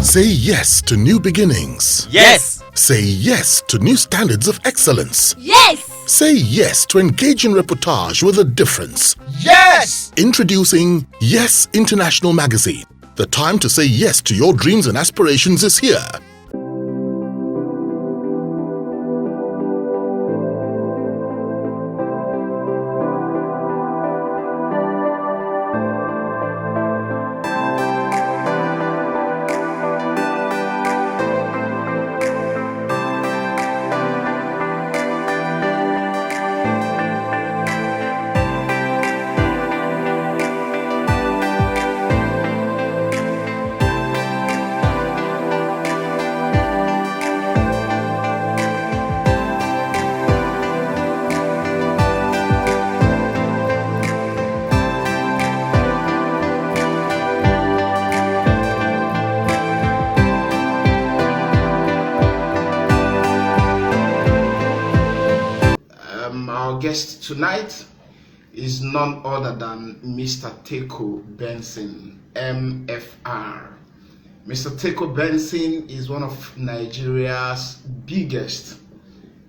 Say yes to new beginnings. Yes. Say yes to new standards of excellence. Yes. Say yes to engaging reportage with a difference. Yes. Introducing Yes International Magazine. The time to say yes to your dreams and aspirations is here. Our guest tonight is none other than Mr. Teco Benson, MFR. Mr. Teco Benson is one of Nigeria's biggest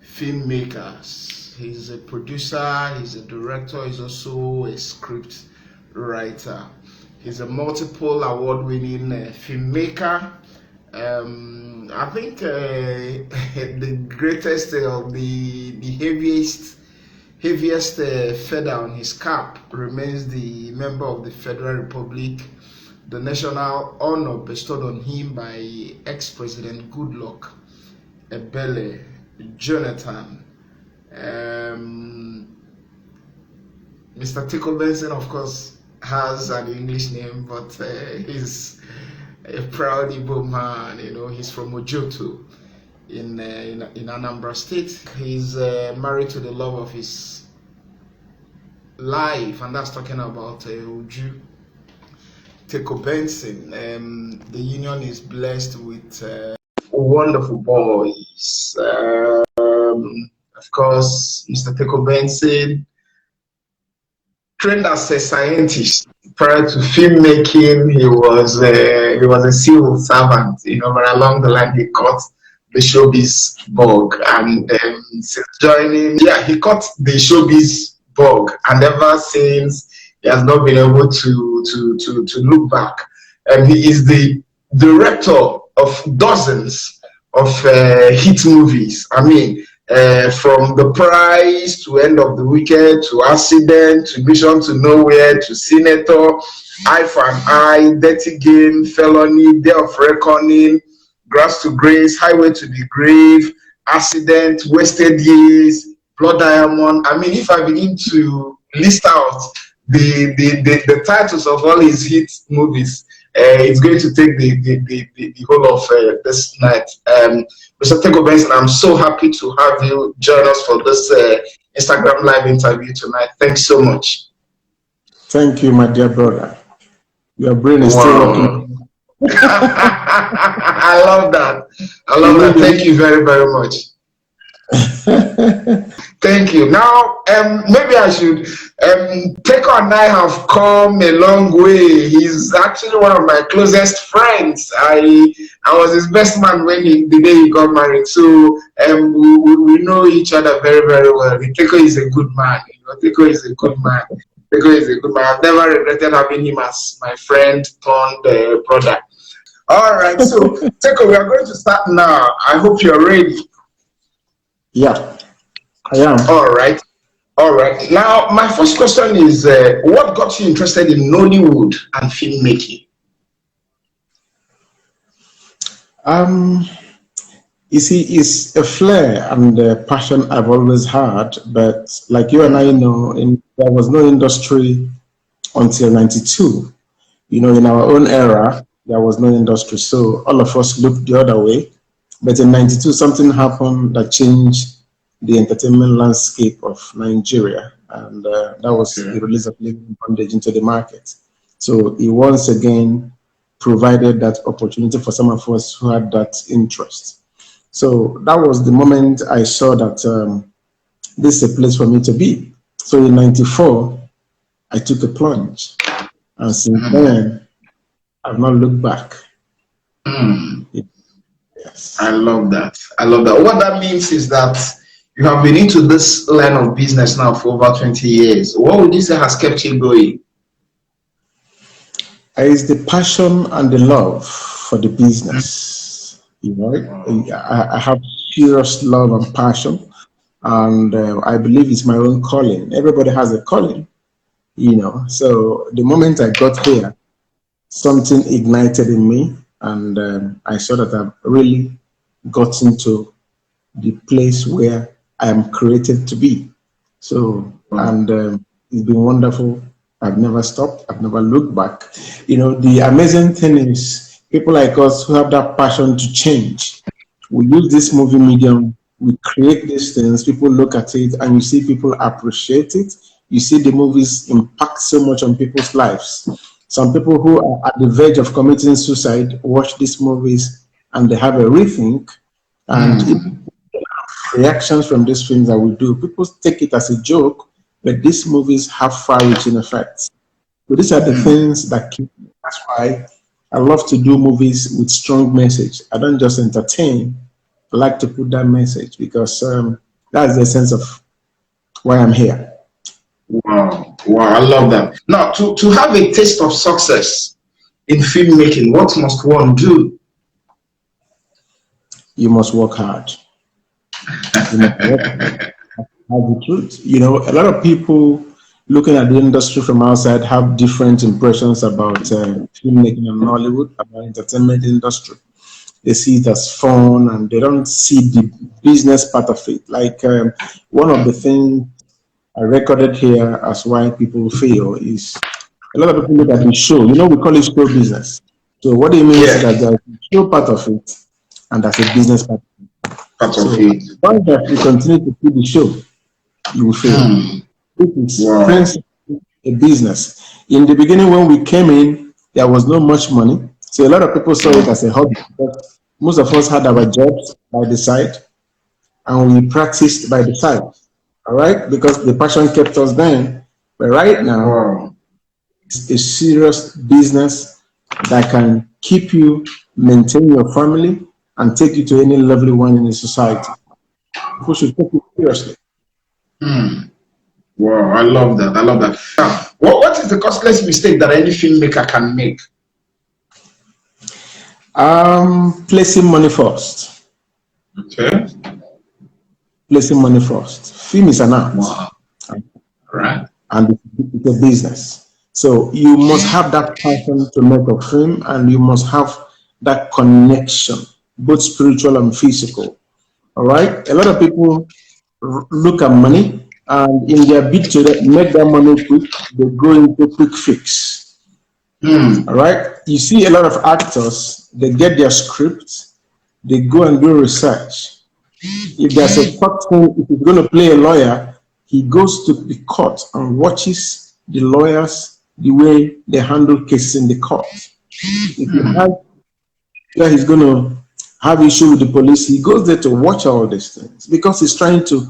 filmmakers. He's a producer, he's a director, he's also a script writer. He's a multiple award-winning filmmaker. I think the greatest of the heaviest feather on his cap remains the member of the Federal Republic, the national honor bestowed on him by ex-President Goodluck Ebele Jonathan. Mr. Teco Benson, of course, has an English name, but he's a proud Igbo man. You know, he's from Ojoto in Anambra State. He's married to the love of his life, and that's talking about Azuh, Teco Benson. The union is blessed with wonderful boys. Of course, Mr. Teco Benson, trained as a scientist. Prior to filmmaking, he was a civil servant. You know, but along the line, he caught the showbiz bug, and since joining, he caught the showbiz bug, and ever since he has not been able to look back. And he is the director of dozens of hit movies. I mean, from The Prize to End of the Weekend to Accident to Mission to Nowhere to Senator, Eye for an Eye, Dirty Game, Felony, Day of Reckoning, Grass to Grace, Highway to the Grave, Accident, Wasted Years, Blood Diamond. I mean, if I begin to list out the titles of all his hit movies, it's going to take the whole of this night. Mr. Teco Benson, I'm so happy to have you join us for this Instagram Live interview tonight. Thanks so much. Thank you, my dear brother. Your brain is still working. I love that. I love that. Thank you very, very much. Thank you. Now, maybe I should. Teco and I have come a long way. He's actually one of my closest friends. I was his best man the day he got married. So we know each other very, very well. Teco is a good man. You know, Teco is a good man. Teco is a good man. I've never regretted having him as my friend turned brother. All right. So Teco, we are going to start now. I hope you're ready. Yeah, I am. All right. All right. Now, my first question is, what got you interested in Nollywood and filmmaking? You see, it's a flair and a passion I've always had, but like you and I know, there was no industry until '92. You know, in our own era, there was no industry, so all of us looked the other way. But in '92, something happened that changed the entertainment landscape of Nigeria, and that was the release of Living Bondage into the market. So he once again provided that opportunity for some of us who had that interest. So that was the moment I saw that this is a place for me to be. So in '94, I took a plunge, and since then, I've not looked back. Mm. Yes. I love that. I love that. What that means is that you have been into this line of business now for over 20 years. What would you say has kept you going? It's the passion and the love for the Mm. business. You know, Wow. I have serious love and passion, and I believe it's my own calling. Everybody has a calling, you know. So the moment I got here, something ignited in me, and I saw that I've really gotten to the place where I am created to be. So, Wow. and it's been wonderful. I've never stopped. I've never looked back. You know, the amazing thing is people like us who have that passion to change. We use this movie medium. We create these things. People look at it, and you see people appreciate it. You see the movies impact so much on people's lives. Some people who are at the verge of committing suicide watch these movies and they have a rethink. And Mm. reactions from these films that we do, people take it as a joke, but these movies have far-reaching effects. So these are the Mm. things that keep me. That's why I love to do movies with strong message. I don't just entertain. I like to put that message because that's the sense of why I'm here. Wow. Wow. I love that. Now, to have a taste of success in filmmaking, what must one do? You must work hard. You must work hard. The truth. You know, a lot of people looking at the industry from outside have different impressions about filmmaking in Nollywood, about entertainment industry. They see it as fun and they don't see the business part of it. Like one of the things I recorded here as why people fail is a lot of people look at the show. You know, we call it show business. So what it means is Yeah, that there's a show part of it and there's a business part. part of So it. once that you continue to see the show, you will fail. Mm. It is Wow. principally a business. In the beginning, when we came in, there was not much money. So a lot of people saw it Wow. as a hobby. But most of us had our jobs by the side and we practiced by the side. All right? Because the passion kept us going. But right now, Wow. it's a serious business that can keep you, maintain your family, and take you to any lovely one in the society. People should take it seriously. Mm. Wow. I love that. I love that. Now, what is the costliest mistake that any filmmaker can make? Placing money first. Okay. Placing money first. Film is an art Wow. Right. and it's a business. So you must have that passion to make a film and you must have that connection, both spiritual and physical. All right. A lot of people look at money and in their bid to make that money quick, they go into quick fix. All Mm. right. You see a lot of actors, they get their script, they go and do research. If there's a court thing, if he's going to play a lawyer, he goes to the court and watches the lawyers, the way they handle cases in the court. If he has where he's going to have issue with the police, he goes there to watch all these things because he's trying to,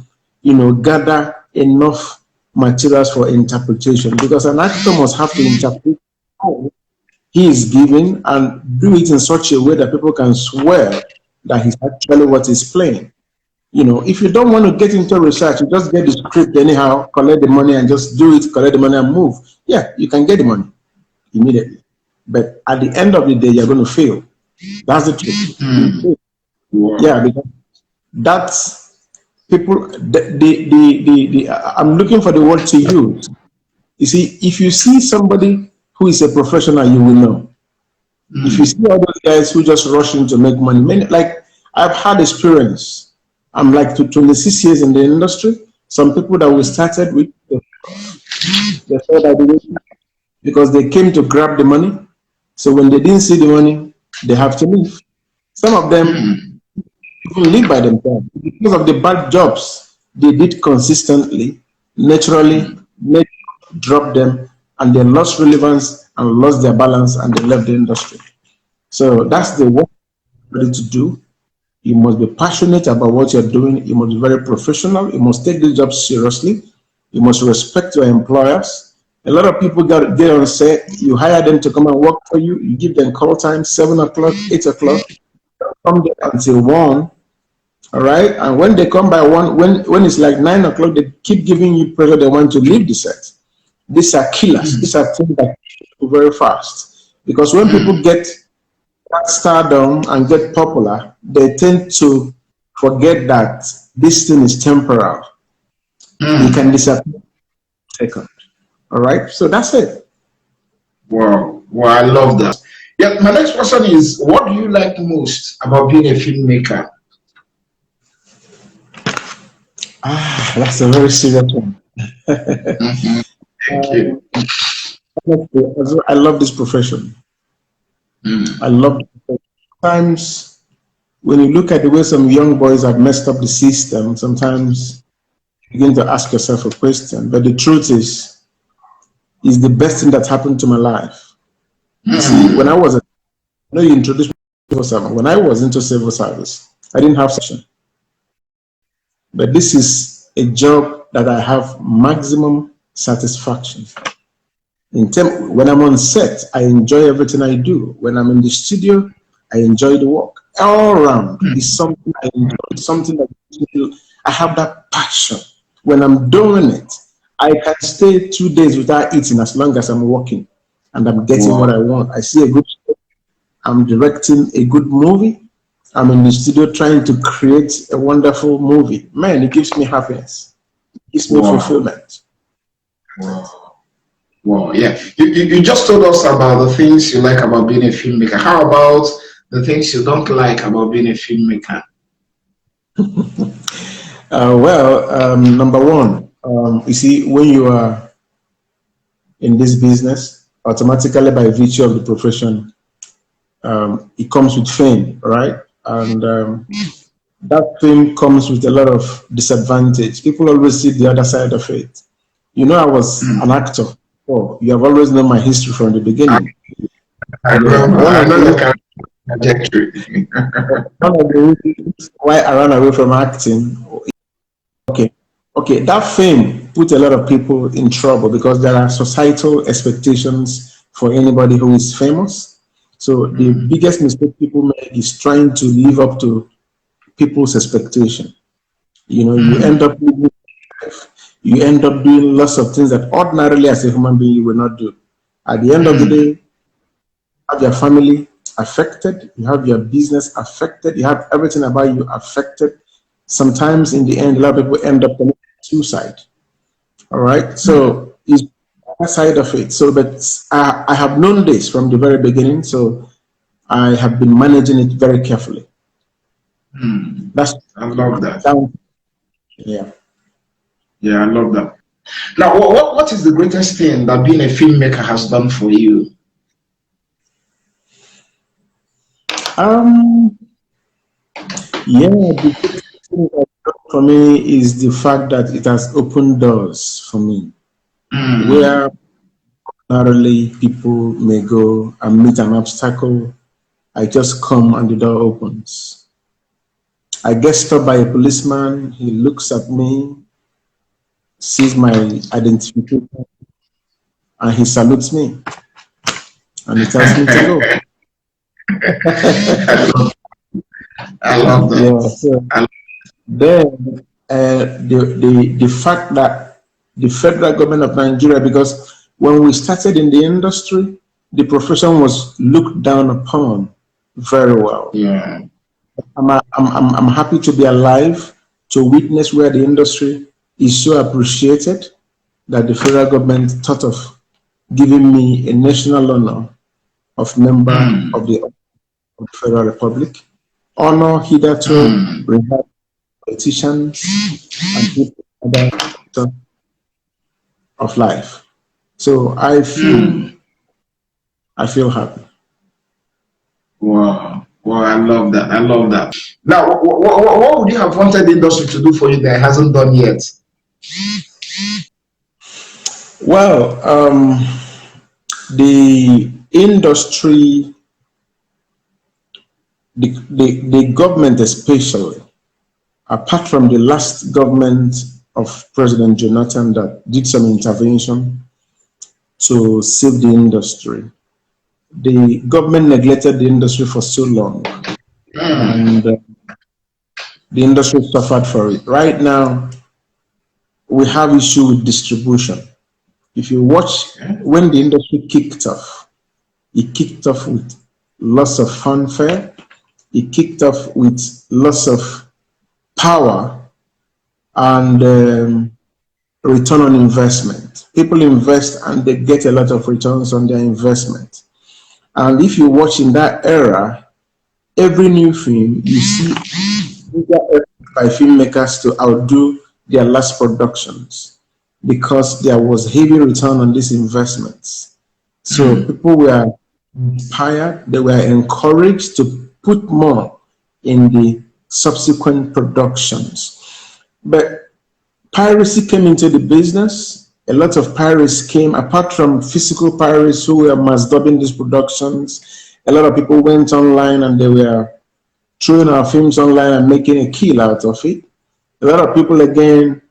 gather enough materials for interpretation. Because an actor must have to interpret how he is given and do it in such a way that people can swear that he's actually what he's playing. If you don't want to get into research, you just get the script anyhow, collect the money and just do it, collect the money and move. Yeah, you can get the money immediately. But at the end of the day, you're going to fail. That's the truth. You Mm. fail. Yeah, Wow. because that's people, I'm looking for the word to use. You see, if you see somebody who is a professional, you will know. If you see Mm. all those guys who just rush in to make money, many, like I've had experience. I'm like to 26 years in the industry. Some people that we started with, they fell by the way because they came to grab the money. So when they didn't see the money, they have to leave. Some of them Mm. even live by themselves because of the bad jobs they did consistently. Naturally, nature dropped them, and they lost relevance and lost their balance, and they left the industry. So that's Wow. the work you ready to do. You must be passionate about what you're doing. You must be very professional. You must take the job seriously. You must respect your employers. A lot of people got get on set. You hire them to come and work for you. You give them call time, 7 o'clock, 8 o'clock. Come there until 1. All right. And when they come by 1, when it's like 9 o'clock, they keep giving you pressure. They want to leave the set. These are killers. These are things that kill very fast. Because when people get that stardom and get popular, they tend to forget that this thing is temporal. You can disappear in a second. All right. So that's it. Wow. Wow, I love that. Yeah, my next question is, what do you like most about being a filmmaker? That's a very serious one. Thank you. I love this profession. I love it. Sometimes when you look at the way some young boys have messed up the system, sometimes you begin to ask yourself a question. But the truth is the best thing that happened to my life. See, when I was, I know you introduced me to civil service. When I was into civil service, I didn't have section. But this is a job that I have maximum satisfaction. When I'm on set, I enjoy everything I do. When I'm in the studio, I enjoy the work. All around is something I enjoy, something that I have that passion. When I'm doing it, I can stay 2 days without eating as long as I'm working and I'm getting what I want. I see a good show, I'm directing a good movie, I'm in the studio trying to create a wonderful movie. Man, it gives me happiness. It gives me fulfillment. Wow. Wow, yeah. You just told us about the things you like about being a filmmaker. How about the things you don't like about being a filmmaker? Number one, you see, when you are in this business, automatically by virtue of the profession, it comes with fame, right? And that fame comes with a lot of disadvantage. People always see the other side of it. You know, I was an actor. Oh, you have always known my history from the beginning. I know your trajectory. One of the reasons why I ran away from acting, okay, that fame put a lot of people in trouble because there are societal expectations for anybody who is famous. So the biggest mistake people make is trying to live up to people's expectation. You know, you end up living life. You end up doing lots of things that ordinarily as a human being you will not do. At the end of the day, you have your family affected, you have your business affected, you have everything about you affected. Sometimes in the end, a lot of people end up committing suicide. All right. So it's the side of it. So, but I have known this from the very beginning. So I have been managing it very carefully. I love that. Yeah. Yeah, I love that. Now, what is the greatest thing that being a filmmaker has done for you? Yeah, the greatest thing that done for me is the fact that it has opened doors for me, where ordinarily people may go and meet an obstacle. I just come and the door opens. I get stopped by a policeman. He looks at me, sees my identification, and he salutes me. And he tells me to go. I love that. Yeah, so then the fact that the federal government of Nigeria, because when we started in the industry, the profession was looked down upon very well. Yeah. I'm happy to be alive to witness where the industry is so appreciated that the federal government thought of giving me a national honor of member of the Federal Republic. Honor hitherto reserved politicians and people other of life. So I feel happy. Wow. Wow, I love that. I love that. Now, what would you have wanted the industry to do for you that it hasn't done yet? Well, the industry, the government especially, apart from the last government of President Jonathan that did some intervention, to save the industry. The government neglected the industry for so long, and the industry suffered for it. Right now, we have issue with distribution. If you watch when the industry kicked off, it kicked off with lots of fanfare. It kicked off with lots of power and return on investment. People invest and they get a lot of returns on their investment. And if you watch in that era, every new film you see bigger effort by filmmakers to outdo their last productions because there was heavy return on these investments. So people were inspired, they were encouraged to put more in the subsequent productions. But piracy came into the business. A lot of pirates came, apart from physical pirates who were mass dubbing these productions. A lot of people went online and they were throwing our films online and making a kill out of it. A lot of people again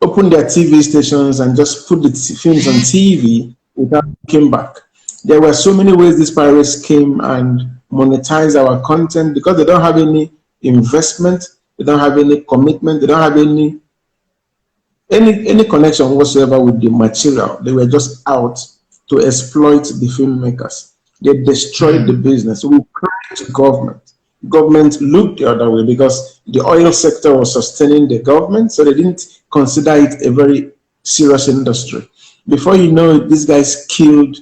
opened their TV stations and just put the films on TV without looking back. There were so many ways these pirates came and monetized our content because they don't have any investment, they don't have any commitment, they don't have any connection whatsoever with the material. They were just out to exploit the filmmakers. They destroyed the business. We credit government. Government looked the other way because the oil sector was sustaining the government, so they didn't consider it a very serious industry. Before you know it, these guys killed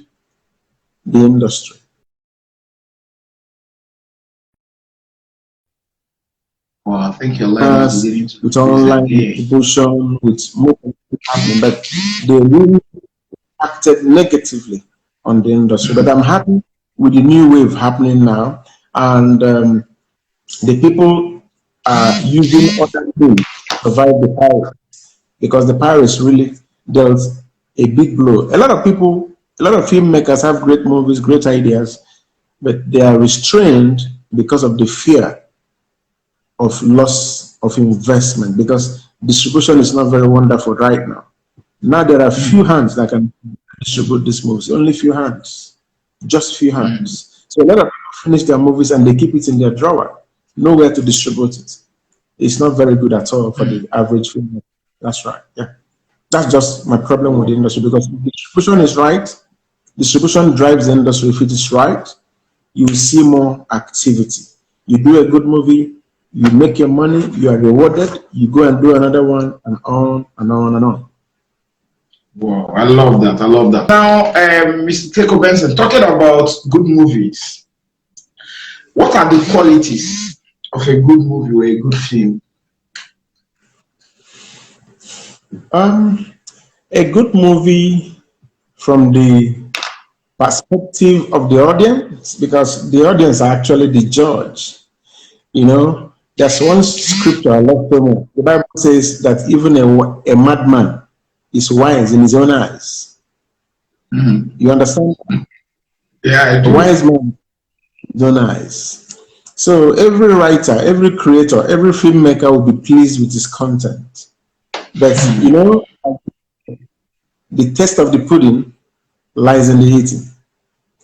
the industry. Well, I think your line is leading to with online distribution, with more happening, but they really acted negatively on the industry. But I'm happy with the new wave happening now, and the people are using other means to survive the pirates because the pirates really dealt a big blow. A lot of people, a lot of filmmakers have great movies, great ideas, but they are restrained because of the fear of loss of investment because distribution is not very wonderful right now. Now there are few hands that can distribute these movies, only few hands, just few hands. So a lot of people finish their movies and they keep it in their drawer, nowhere to distribute it. It's not very good at all for the average film. That's right. Yeah, that's just my problem with the industry because if distribution is right, distribution drives the industry. If it is right, you will see more activity. You do a good movie, you make your money, you are rewarded, you go and do another one, and on and on and on. Wow, I love that. I love that. Now, Mr. Teco Benson, talking about good movies, what are the qualities of a good movie or a good film? A good movie from the perspective of the audience, because the audience are actually the judge. You know, there's one scripture I love so much. The Bible says that even a madman is wise in his own eyes. You understand? Yeah, I do. A wise man in his own eyes. So every writer, every creator, every filmmaker will be pleased with his content. But you know, the taste of the pudding lies in the eating.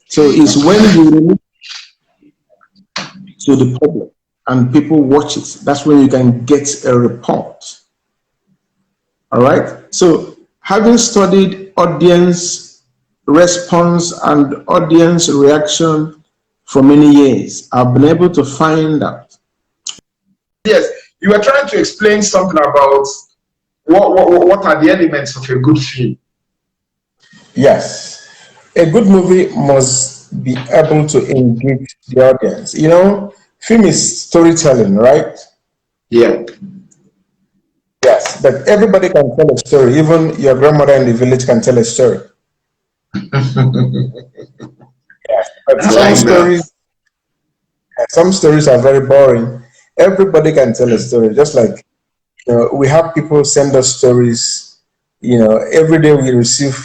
So it's when you release to the public and people watch it, that's when you can get a report. All right. So having studied audience response and audience reaction for many years, I've been able to find out. Yes, you were trying to explain something about what are the elements of a good film. Yes, a good movie must be able to engage the audience. You know, film is storytelling, right? Yeah. Yes, but everybody can tell a story. Even your grandmother in the village can tell a story. Yes, but some stories are very boring. Everybody can tell a story. Just like we have people send us stories. You know, every day we receive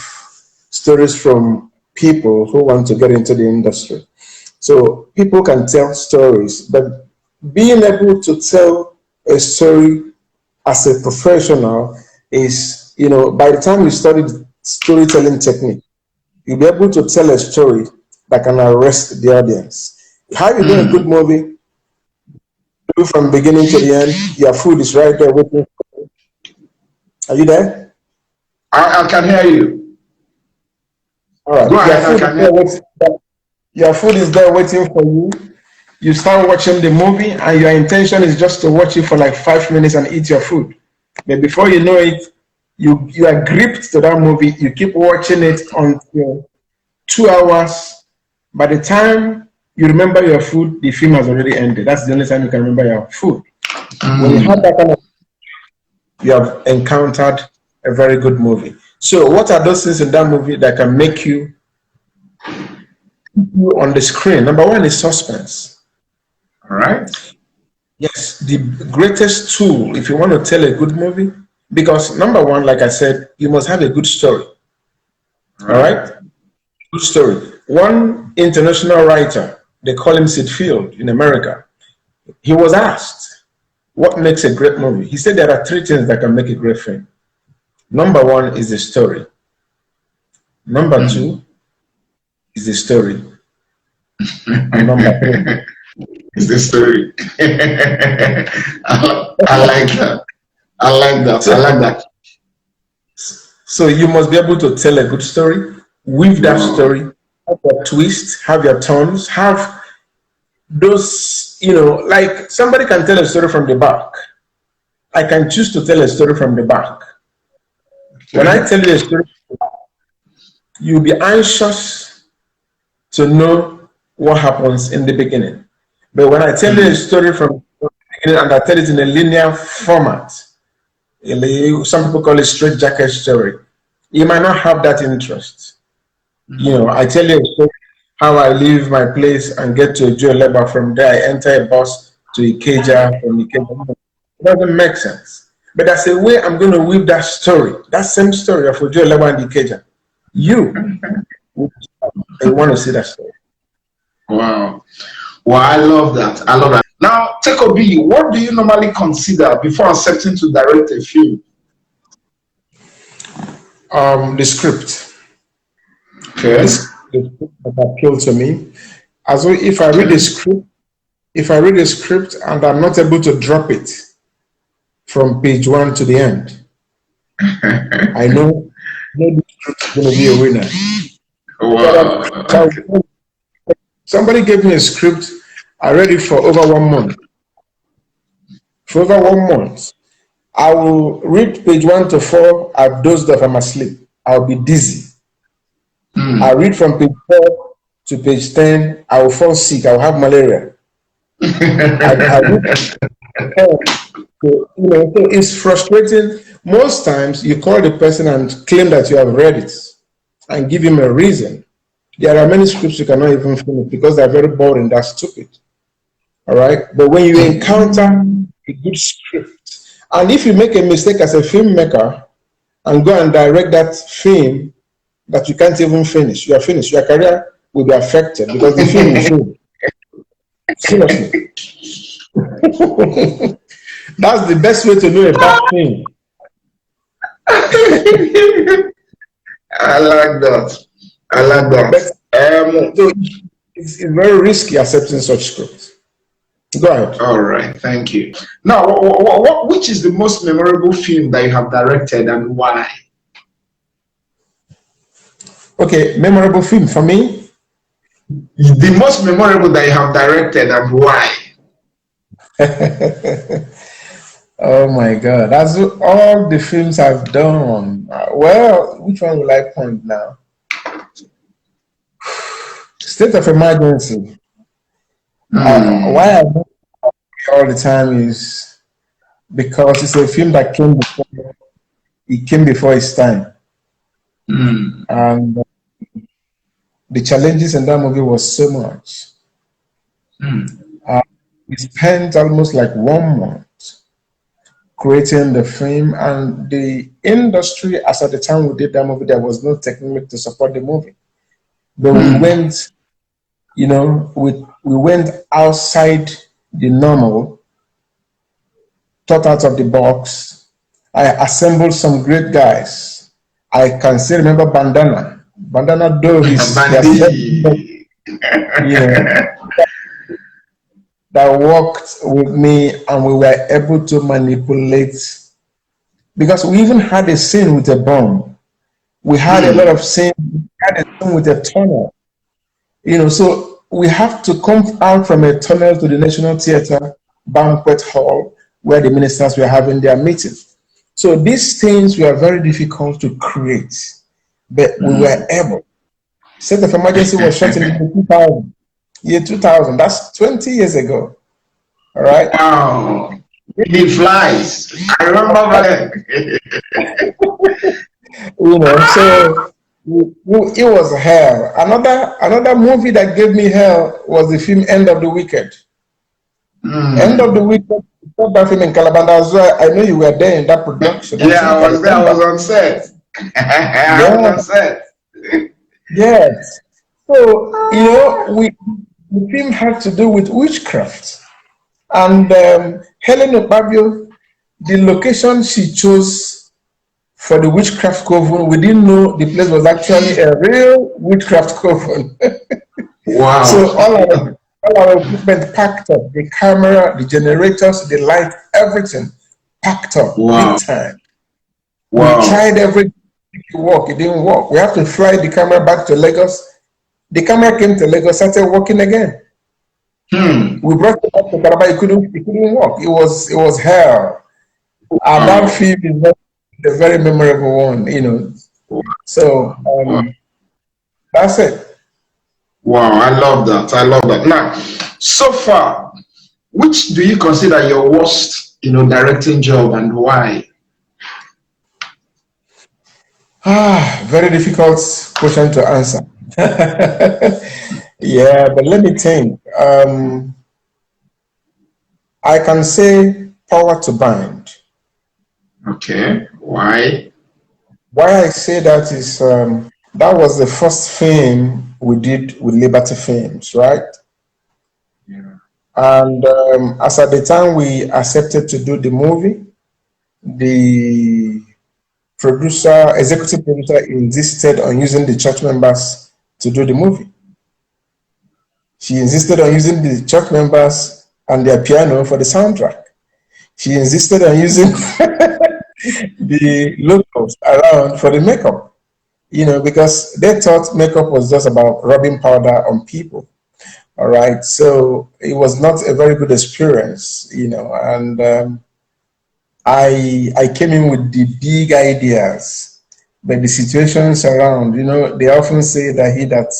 stories from people who want to get into the industry. So people can tell stories, but being able to tell a story as a professional is, you know, by the time you studied storytelling technique. You'll be able to tell a story that can arrest the audience. How you do a good movie, do from beginning to the end, your food is right there waiting. Are you there? I can hear you. All right. Go ahead, I can hear you. Your food is there waiting for you. You start watching the movie, and your intention is just to watch it for like 5 minutes and eat your food. But before you know it, you are gripped to that movie. You keep watching it until 2 hours. By the time you remember your food, the film has already ended. That's the only time you can remember your food. When you have that kind of, you have encountered a very good movie. So, what are those things in that movie that can make you on the screen? Number one is suspense. All right. Yes, the greatest tool if you want to tell a good movie, because number one, like I said, you must have a good story. All right? Good story. One international writer, they call him Sid Field in America, he was asked, what makes a great movie? He said there are three things that can make a great film. Number one is the story. Number two is the story. And number three is the story. I like that. I like that. I like that. So you must be able to tell a good story, weave that story, have your twist, have your turns, have those, like somebody can tell a story from the back. I can choose to tell a story from the back. When I tell you a story, you'll be anxious to know what happens in the beginning. But when I tell you a story from the beginning and I tell it in a linear format, some people call it straight jacket story, you might not have that interest. I tell you a story how I leave my place and get to Joe Leba. From there, I enter a bus to Ikeja. From Ikeja, it doesn't make sense. But that's a way I'm going to weave that story, that same story of Joe Leba and Ikeja. You want to see that story. Wow. Well, I love that. I love that. Now, Teco B, what do you normally consider before accepting to direct a film? The script. Okay. The script that appealed to me. As well, if I read a script and I'm not able to drop it from page 1 to the end, I know the script is going to be a winner. Wow. Okay. Somebody gave me a script. I read it for over 1 month. For over 1 month, I will read page 1 to 4. I've dozed off. I'm asleep. I'll be dizzy. I read from page 4 to page 10. I will fall sick. I'll have malaria. I read, so it's frustrating. Most times, you call the person and claim that you have read it and give him a reason. There are many scripts you cannot even finish because they're very boring. That's stupid. All right. But when you encounter a good script, and if you make a mistake as a filmmaker and go and direct that film that you can't even finish, you are finished. Your career will be affected because the film is fail. Seriously. That's the best way to know a bad thing. I like that. I like that. So it's very risky accepting such scripts. Go ahead. All right, thank you. Now, which is the most memorable film that you have directed and why? Okay, memorable film for me? The most memorable that you have directed and why? Oh my God, that's all the films I've done. Well, which one will I point now? State of Emergency. Why I do all the time is because it's a film that came before its time. And the challenges in that movie was so much. We spent almost like 1 month creating the film, and the industry, as at the time we did that movie, there was no technique to support the movie. But we went, we went outside the normal, thought out of the box. I assembled some great guys. I can still remember Bandana. Bandana, though he has left, Bandi. you know, that worked with me, and we were able to manipulate, because we even had a scene with a bomb. We had a lot of scenes. We had a scene with a tunnel. So we have to come out from a tunnel to the National Theatre banquet hall where the ministers were having their meetings. So these things were very difficult to create, but we were able. State of emergency was shot in the year 2000. That's 20 years ago. All right. Wow. He flies. I remember that. So it was hell. Another movie that gave me hell was the film End of the Wicked. End of the Wicked. That film in Calabar as well. I know you were there in that production. Yeah, I was there. I was on set. I was on set. Yes. So the film had to do with witchcraft, and Helen Obabio, the location she chose for the witchcraft coven, we didn't know the place was actually a real witchcraft coven. Wow. So all our equipment packed up, the camera, the generators, the light, everything packed up big time. Wow. We tried everything to work, it didn't work. We have to fly the camera back to Lagos. The camera came to Lagos, started working again. We brought it back to Calabar, it couldn't work. It was hell. And that film is not a very memorable one, So that's it. Wow, I love that. Now, so far, which do you consider your worst, directing job, and why? Very difficult question to answer. Yeah, but let me think. I can say Power to Bind. Okay, why? Why I say that is that was the first film we did with Liberty Films, right? Yeah. And as at the time we accepted to do the movie, the executive producer insisted on using the church members to do the movie. She insisted on using the church members and their piano for the soundtrack. She insisted on using the locals around for the makeup, because they thought makeup was just about rubbing powder on people. All right. So it was not a very good experience, and I came in with the big ideas, but the situations around, they often say that he that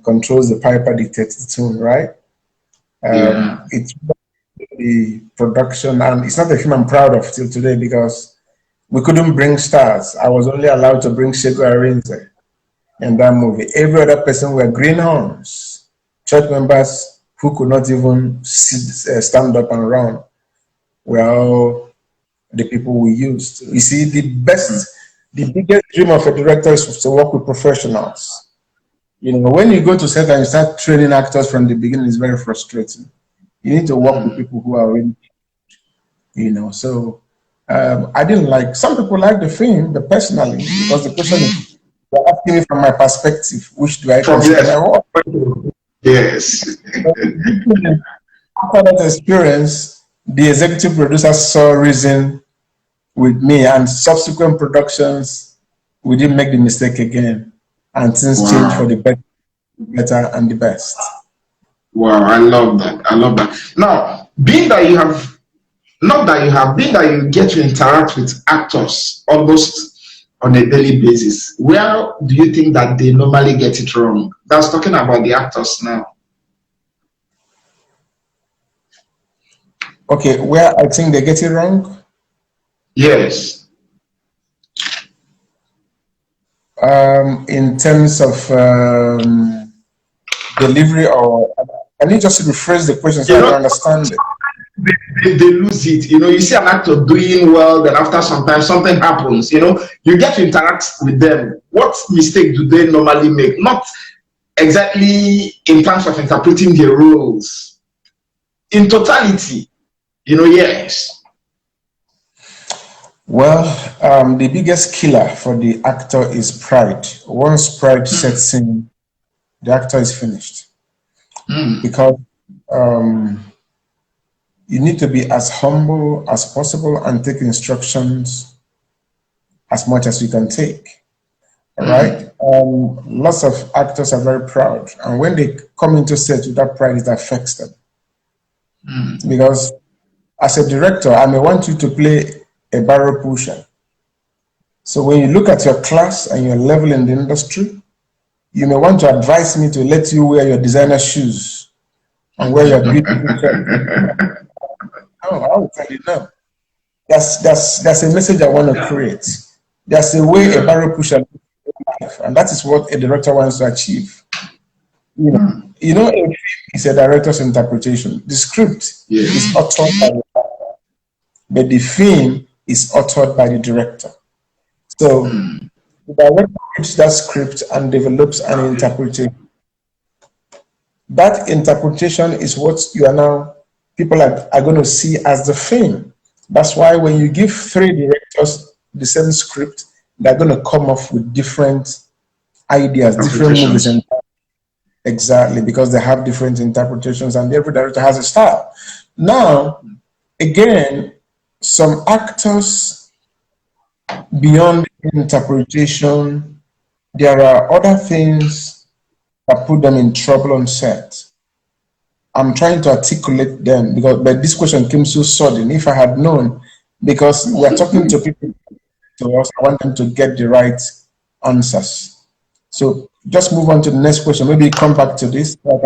controls the piper dictates the tune, right? It's the production, and it's not a film I'm proud of till today because we couldn't bring stars. I was only allowed to bring Arinze in that movie. Every other person were greenhorns, church members who could not even stand up and run. Were all the people we used. You see, the biggest dream of a director is to work with professionals. When you go to set and you start training actors from the beginning, it's very frustrating. You need to work with people who are really, So I didn't like. Some people like the film, but personally, because the question is, they're asking me from my perspective, which do I consider my work? Yes. After that experience, the executive producer saw reason with me, and subsequent productions, we didn't make the mistake again, and things changed for the better and the best. Wow, I love that. Now, being that you get to interact with actors almost on a daily basis, where do you think that they normally get it wrong? That's talking about the actors now. Okay, where I think they get it wrong? Yes. In terms of delivery, or can you just rephrase the question so I can understand it? They lose it. You see an actor doing well, then after some time something happens. You get to interact with them. What mistake do they normally make? Not exactly in terms of interpreting their roles. In totality, yes. Well, the biggest killer for the actor is pride. Once pride sets in, the actor is finished because um, you need to be as humble as possible and take instructions as much as you can take. All right. Lots of actors are very proud, and when they come into set with that pride, it affects them. Because as a director, I may want you to play a barrel pusher. So when you look at your class and your level in the industry, you may want to advise me to let you wear your designer shoes and wear your beautiful shirt. No, I will tell you no. That's a message I want to create. There's a way a barrel pusher lives life, and that is what a director wants to achieve. A film is a director's interpretation. The script is authored by the director, but the film is authored by the director. So the director reads that script and develops an interpretation. That interpretation is what people are going to see as the film. That's why when you give three directors the same script, they're going to come up with different ideas, different movies. And exactly, because they have different interpretations and every director has a style. Now, again, some actors, beyond interpretation, there are other things that put them in trouble on set. I'm trying to articulate them but this question came so sudden. If I had known, because we're talking to people to us, I want them to get the right answers. So just move on to the next question. Maybe come back to this. All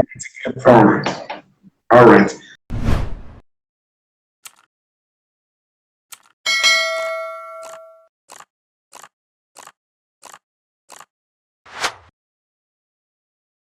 right.